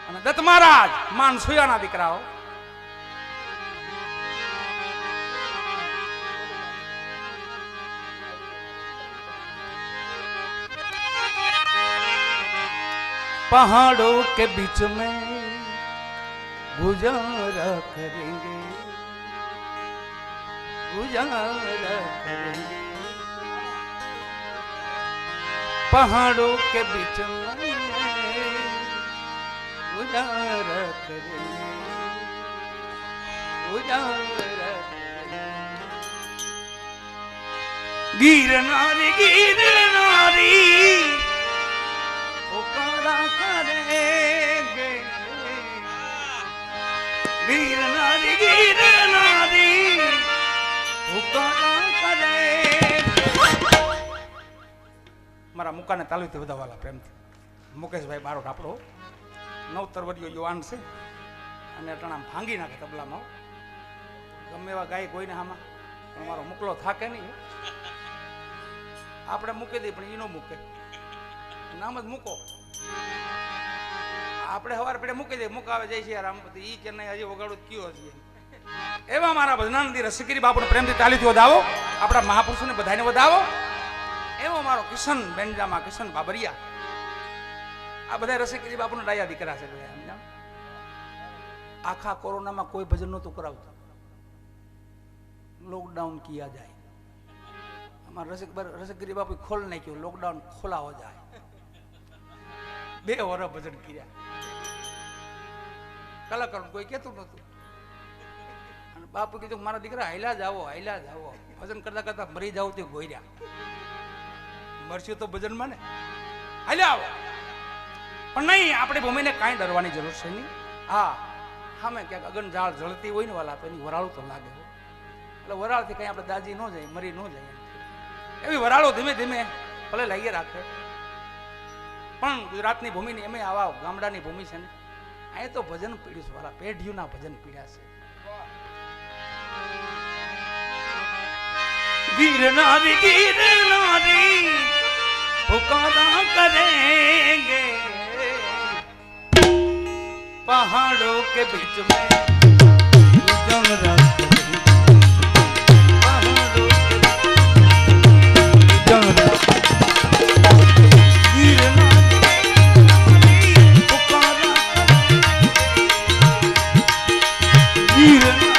અને દત્ત મહારાજ માનસુયાના દીકરાઓ पहाड़ों के बीच में गुजारा करेंगे गुजारा करेंगे पहाड़ों के बीच में गुजारा करेंगे गुजारा गिरनारी गिरनारी पुकारा करेंगे गिरनारी गिरनारी पुकारा करेंगे મારા મુકાને તાલુથી વધાવાલા પ્રેમથી મુકેશભાઈ બારોટ આપણો નવતરવરીયો યુવાન છે અને અટાણા ભાંગી નાખે તબલામાં ગમે એવા ગાય કોઈને આમાં પણ મારો મુકલો થાકે નહીં આપણે મૂકી દઈએ પણ એનો મૂકે નામ જ મૂકો આપણે સવાર પેડે મૂકી દઈએ મુકાવે જાય છે રામપતિ ઈ કે નહીં હજી વગાડું કયો છે એવા મારા ભજનાનંદી રસિકગીરી બાપુને પ્રેમથી તાલીથી વધાવો આપણા મહાપુરુષોને બધાને વધાવો એવો મારો કિશન બેનજામા કિશન બાબરિયા આ બધા રસિકગીરી બાપુના ડાયા દીકરા છે આખા કોરોનામાં કોઈ ભજન નહોતું કરાવતું લોકડાઉન કિયા જાય અમારા રસિકગીરી બાપુ ખોલ નાખ્યું લોકડાઉન ખોલાવો જાય 2 વર્ષ ભજન કર્યા કલાકાર કોઈ કહેતું નતું અને બાપુ કીધું મારા દીકરા હાઈલા જાવો ભજન કરતા કરતા મરી જાવ તે ગોર્યા મરશું તો ભજનમાં ને હાલ્યા આવો પણ નહીં આપણી ભૂમિને કાંઈ ડરવાની જરૂર છે નહીં હા સામે ક્યાંક અગન જાળ જળતી હોય ને વાલા તો એની વરાળું તો લાગે એટલે વરાળથી કંઈ આપણે દાજી ન જાય મરી ન જાય એવી વરાળો ધીમે ધીમે ભલે લાગી રાખે પણ ગુજરાતની ભૂમિની એમ આવા ગામડાની ભૂમિ છે ને અહીં તો ભજન પીડ્યું છે વાલા પેઢીઓના ભજન પીડ્યા છે गिरनारी गिरनारी पुकारा करेंगे पहाड़ों के बीच में गुजारा करेंगे पहाड़ों के गुजारा गिरनारी पुकारा गिरनारी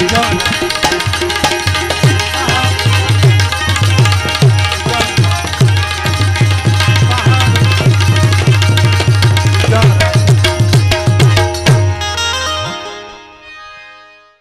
જય